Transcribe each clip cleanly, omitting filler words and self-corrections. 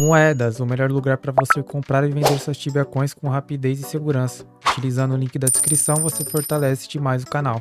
Moedas, o melhor lugar para você comprar e vender suas Tibia Coins com rapidez e segurança. Utilizando o link da descrição, você fortalece demais o canal.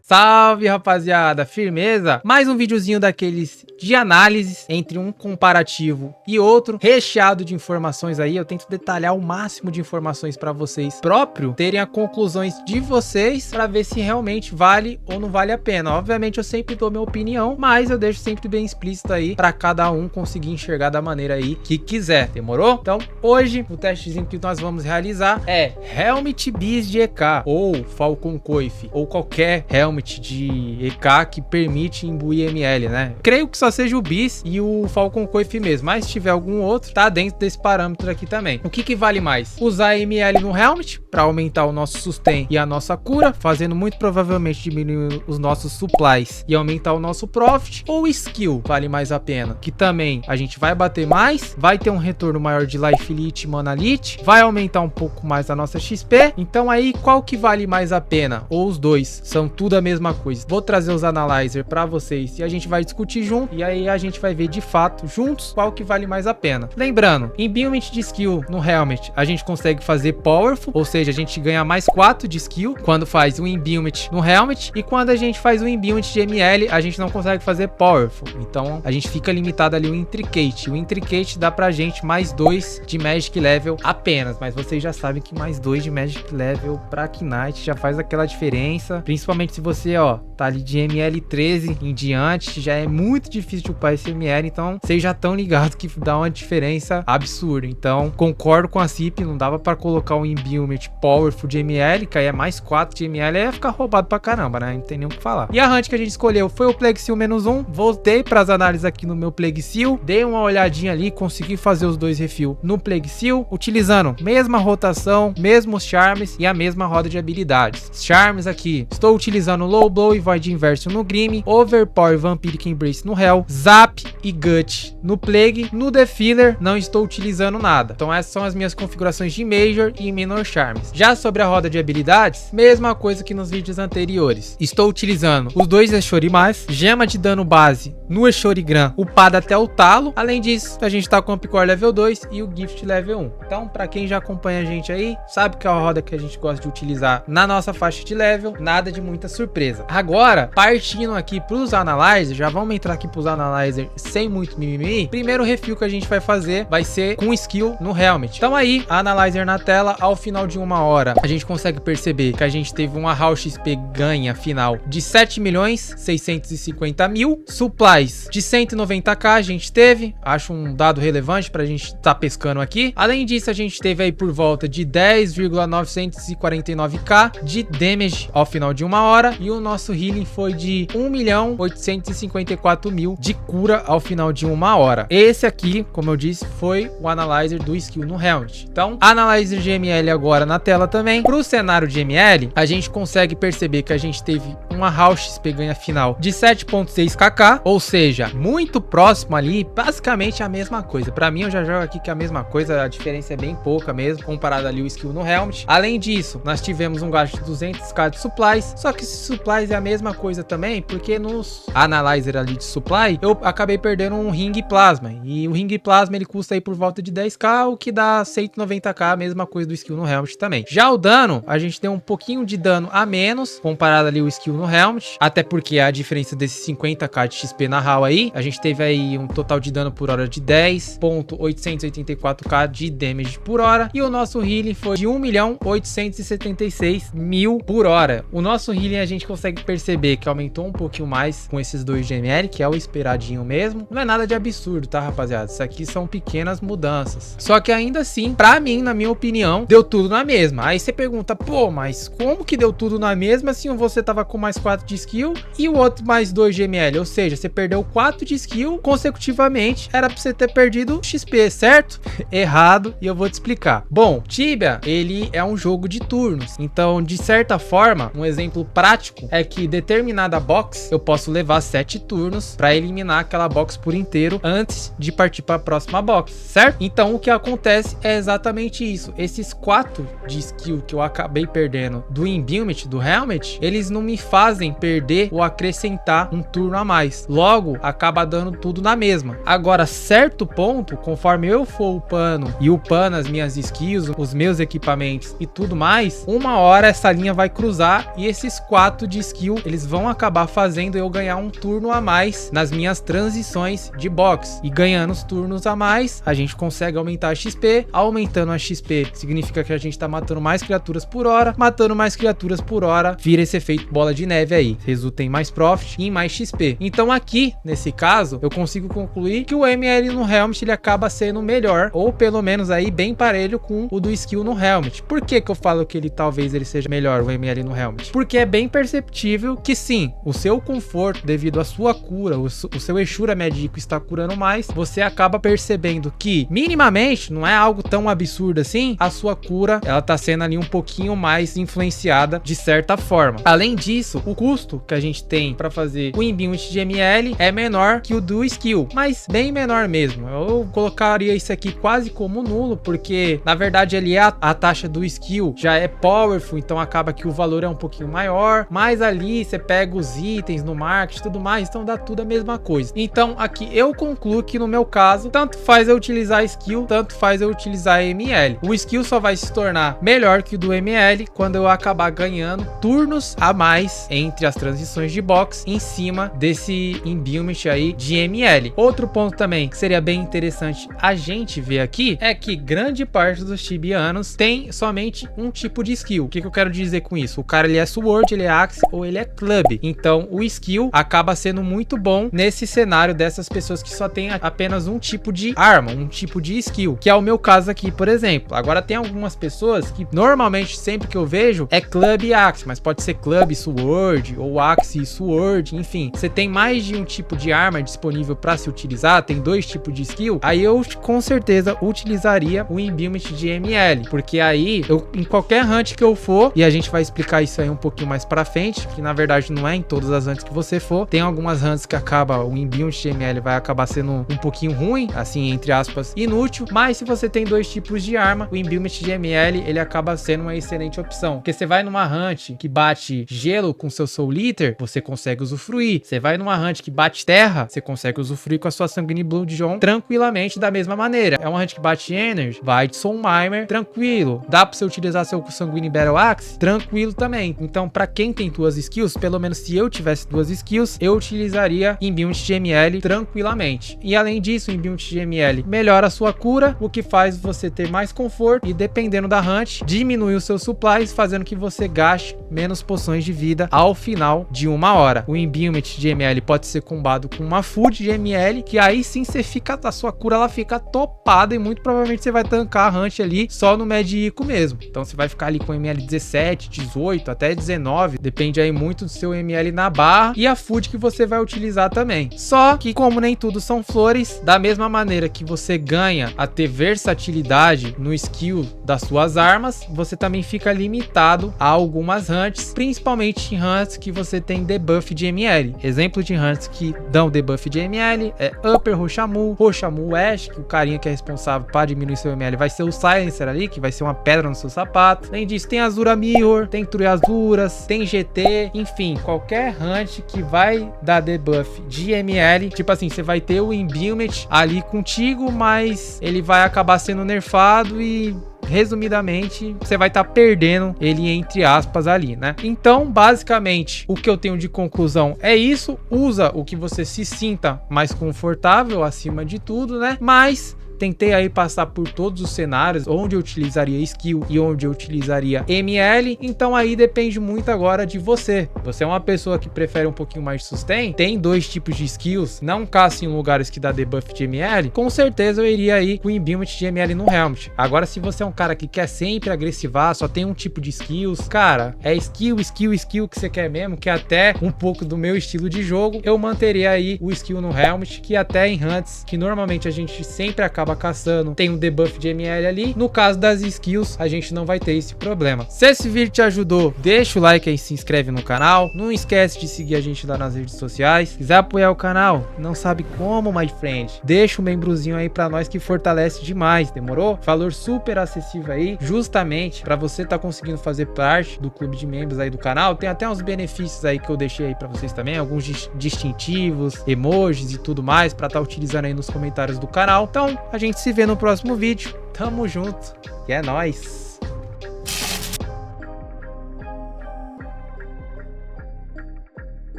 Salve, rapaziada, firmeza? Mais um videozinho daqueles de análise entre um comparativo e outro, recheado de informações aí. Eu tento detalhar o máximo de informações para vocês próprio terem as conclusões de vocês para ver se realmente vale ou não vale a pena. Obviamente eu sempre dou minha opinião, mas eu deixo sempre bem explícito aí para cada um conseguir enxergar da maneira aí que quiser. Demorou? Então hoje o testezinho que nós vamos realizar é Helmet Bis de EK ou Falcon Coif ou qualquer Helmet de EK que permite imbuir ML, né? Creio que só seja o Bis e o Falcon Coif mesmo, mas se tiver algum outro, tá dentro desse parâmetro aqui também. O que vale mais? Usar ML no Helmet para aumentar o nosso sustain e a nossa cura, fazendo muito provavelmente diminuir os nossos supplies e aumentar o nosso profit, ou skill vale mais a pena, que também a gente vai bater mais, vai ter um retorno maior de Life Elite e Mana Elite, vai aumentar um pouco mais a nossa XP. Então aí qual que vale mais a pena? Ou os dois? São tudo a mesma coisa. Vou trazer os analyzer para vocês e a gente vai discutir junto, e aí a gente vai ver de fato juntos qual que vale mais a pena. Lembrando, em build de skill no Helmet a gente consegue fazer powerful, ou seja, a gente ganha mais 4 de skill quando faz o imbuement no Helmet, e quando a gente faz o imbuement de ML a gente não consegue fazer powerful, então a gente fica limitado ali o intricate. O intricate dá pra gente mais 2 de magic level apenas, mas vocês já sabem que mais 2 de magic level pra Knight já faz aquela diferença, principalmente se você, ó, tá ali de ML 13 em diante, já é muito difícil de upar esse ML, então vocês já estão ligados que dá uma diferença absurda. Então concordo com a CIP, não dava pra colocar um imbuement powerful de ML, que aí é mais 4 de ML, ia ficar roubado pra caramba, né? Não tem nem o que falar. E a hunt que a gente escolheu foi o Plague Seal -1, voltei pras análises aqui no meu Plague Seal, dei uma olhadinha ali, consegui fazer os dois refill no Plague Seal, utilizando mesma rotação, mesmos charms e a mesma roda de habilidades. Charms aqui, estou utilizando Low Blow e Void Inversion no Grim, Overpower e Vampiric Embrace no Hell, Zap e Gut no Plague. No Defiler não estou utilizando nada. Então essas são as minhas configurações de Major e Minor Charms. Já sobre a roda de habilidades, mesma coisa que nos vídeos anteriores. Estou utilizando os dois Eshorimas, gema de dano base no Eshorigran upada até o talo. Além disso, a gente tá com o Picor level 2 e o Gift level 1. Então, para quem já acompanha a gente aí, sabe que é a roda que a gente gosta de utilizar na nossa faixa de level, nada de muita surpresa. Agora, partindo aqui pros analyzers, já vamos entrar aqui pros analyzers sem muito mimimi. Primeiro refill que a gente vai fazer vai ser com skill no Helmet. Então aí, a analyzer na tela, ao final de 1 hora, a gente consegue perceber que a gente teve uma Raw XP ganha final de 7.650.000, supplies de 190k a gente teve, acho um dado relevante pra gente tá pescando aqui. Além disso, a gente teve aí por volta de 10,949k de damage ao final de 1 hora, e o nosso healing foi de 1.854.000 de cura ao final de 1 hora. Esse aqui, como eu disse, foi o analyzer do skill no Helmet. Então, analyzer de ML agora na tela também. Pro cenário de ML, a gente consegue perceber que a gente teve uma Raw XP ganha final de 7.6kk, ou seja, muito próximo ali, basicamente a mesma coisa. Pra mim, eu já jogo aqui que é a mesma coisa, a diferença é bem pouca mesmo, comparado ali o skill no Helmet. Além disso, nós tivemos um gasto de 200k de supplies, só que esses supplies é a mesma coisa também, porque nos analyzer ali de supply, eu acabei perdendo um ring plasma, e o ring plasma ele custa aí por volta de 10k, o que dá 190k, a mesma coisa do skill no Helmet também. Já o dano, a gente tem um pouquinho de dano a menos, comparado ali o skill no Helmet, até porque a diferença desses 50k de XP na HAL aí, a gente teve aí um total de dano por hora de 10.884k de damage por hora, e o nosso healing foi de 1.876.000 por hora. O nosso healing a gente consegue perceber que aumentou um pouquinho mais com esses 2 GML, que é o esperadinho mesmo. Não é nada de absurdo, tá, rapaziada? Isso aqui são pequenas mudanças. Só que ainda assim, pra mim, na minha opinião, deu tudo na mesma. Aí você pergunta, pô, mas como que deu tudo na mesma se você tava com mais 4 de skill e o outro mais 2 GML? Ou seja, você perdeu 4 de skill consecutivamente, era pra você ter perdido XP, certo? Errado, e eu vou te explicar. Bom, Tibia, ele é um jogo de turnos. Então, de certa forma, um exemplo prático é que determinada box eu posso levar 7 turnos para eliminar aquela box por inteiro antes de partir para a próxima box, certo? Então o que acontece é exatamente isso. Esses 4 de skill que eu acabei perdendo do imbuement do Helmet, eles não me fazem fazem perder ou acrescentar um turno a mais. Logo, acaba dando tudo na mesma. Agora, certo ponto, conforme eu for upando e upando as minhas skills, os meus equipamentos e tudo mais, uma hora essa linha vai cruzar e esses 4 de skill, eles vão acabar fazendo eu ganhar um turno a mais nas minhas transições de box. E ganhando os turnos a mais, a gente consegue aumentar a XP. Aumentando a XP significa que a gente tá matando mais criaturas por hora. Matando mais criaturas por hora, vira esse efeito bola de neve aí. Resulta em mais profit e em mais XP. Então aqui, nesse caso, eu consigo concluir que o ML no Helmet ele acaba sendo melhor, ou pelo menos aí bem parelho com o do skill no Helmet. Por que que eu falo que talvez ele seja melhor, o ML no Helmet? Porque é bem perceptível que sim, o seu conforto devido à sua cura, o seu Eshura Magic está curando mais, você acaba percebendo que minimamente, não é algo tão absurdo assim, a sua cura, ela tá sendo ali um pouquinho mais influenciada de certa forma. Além disso, o custo que a gente tem para fazer o Imbuement de ML é menor que o do skill, mas bem menor mesmo. Eu colocaria isso aqui quase como nulo, porque na verdade ali a taxa do skill já é powerful, então acaba que o valor é um pouquinho maior, mas ali você pega os itens no market e tudo mais, então dá tudo a mesma coisa. Então aqui eu concluo que no meu caso, tanto faz eu utilizar skill, tanto faz eu utilizar ML. O skill só vai se tornar melhor que o do ML quando eu acabar ganhando turnos a mais entre as transições de box em cima desse Imbuement aí de ML. Outro ponto também que seria bem interessante a gente ver aqui é que grande parte dos tibianos tem somente um tipo de skill. O que eu quero dizer com isso? O cara ele é Sword, ele é Axe ou ele é Club. Então o skill acaba sendo muito bom nesse cenário dessas pessoas que só tem apenas um tipo de arma, um tipo de skill, que é o meu caso aqui, por exemplo. Agora tem algumas pessoas que normalmente sempre que eu vejo é Club e Axe, mas pode ser Club e Sword ou Axe e Sword, enfim. Você tem mais de um tipo de arma disponível para se utilizar, tem 2 tipos de skill, aí eu com certeza utilizaria o Imbuement de ML, porque aí eu em qualquer hunt que eu for, e a gente vai explicar isso aí um pouquinho mais pra frente, que na verdade não é em todas as hunts que você for, tem algumas hunts que acaba o Imbuement de ML vai acabar sendo um pouquinho ruim, assim, entre aspas, inútil, mas se você tem 2 tipos de arma, o Imbuement de ML ele acaba sendo uma excelente opção, porque você vai numa hunt que bate gelo com seu Soul Eater, você consegue usufruir. Você vai numa hunt que bate terra, você consegue usufruir com a sua Sanguine Bloodjon tranquilamente da mesma maneira. É uma hunt que bate Energy, vai de Soul Mimer, tranquilo. Dá pra você utilizar seu Sanguine Battle Axe, tranquilo também. Então, pra quem tem 2 skills, pelo menos se eu tivesse 2 skills, eu utilizaria Imbuement de ML tranquilamente. E além disso, o Imbuement de ML melhora a sua cura, o que faz você ter mais conforto e, dependendo da hunt, diminui os seus supplies, fazendo que você gaste menos poções de vida ao final de uma hora. O Imbuement de ML pode ser combado com uma Food de ML, que aí sim você fica, a sua cura ela fica topada e muito provavelmente você vai tancar a hunt ali só no Medico mesmo. Então você vai ficar ali com ML 17, 18, até 19, depende aí muito do seu ML na barra e a Food que você vai utilizar também. Só que como nem tudo são flores, da mesma maneira que você ganha a ter versatilidade no skill das suas armas, você também fica limitado a algumas hunts, principalmente em hunts que você tem debuff de ML. Exemplo de hunts que dão debuff de ML é Upper Roshamu, Roshamu Ash, que o carinha que é responsável para diminuir seu ML vai ser o Silencer ali, que vai ser uma pedra no seu sapato. Além disso, tem Azura Mirror, tem Truyazuras, tem GT, enfim, qualquer hunt que vai dar debuff de ML, tipo assim, você vai ter o Imbuement ali contigo, mas ele vai acabar sendo nerfado e resumidamente, você vai estar perdendo ele entre aspas ali, né? Então, basicamente, o que eu tenho de conclusão é isso. Usa o que você se sinta mais confortável acima de tudo, né? Mas tentei aí passar por todos os cenários onde eu utilizaria skill e onde eu utilizaria ML, então aí depende muito agora de você. Você é uma pessoa que prefere um pouquinho mais de sustain, tem 2 tipos de skills, não caça em lugares que dá debuff de ML, com certeza eu iria aí com o Imbuement de ML no Helmet. Agora, se você é um cara que quer sempre agressivar, só tem um tipo de skills, cara, é skill que você quer mesmo, que é até um pouco do meu estilo de jogo, eu manteria aí o skill no Helmet, que até em hunts, que normalmente a gente sempre acaba acaba caçando, tem um debuff de ML ali. No caso das skills, a gente não vai ter esse problema. Se esse vídeo te ajudou, deixa o like aí, se inscreve no canal. Não esquece de seguir a gente lá nas redes sociais. Se quiser apoiar o canal, não sabe como, my friend? Deixa um membrozinho aí pra nós que fortalece demais, demorou? Valor super acessível aí, justamente pra você tá conseguindo fazer parte do clube de membros aí do canal. Tem até uns benefícios aí que eu deixei aí pra vocês também, alguns distintivos, emojis e tudo mais pra tá utilizando aí nos comentários do canal. Então, a gente se vê no próximo vídeo. Tamo junto, que é nóis!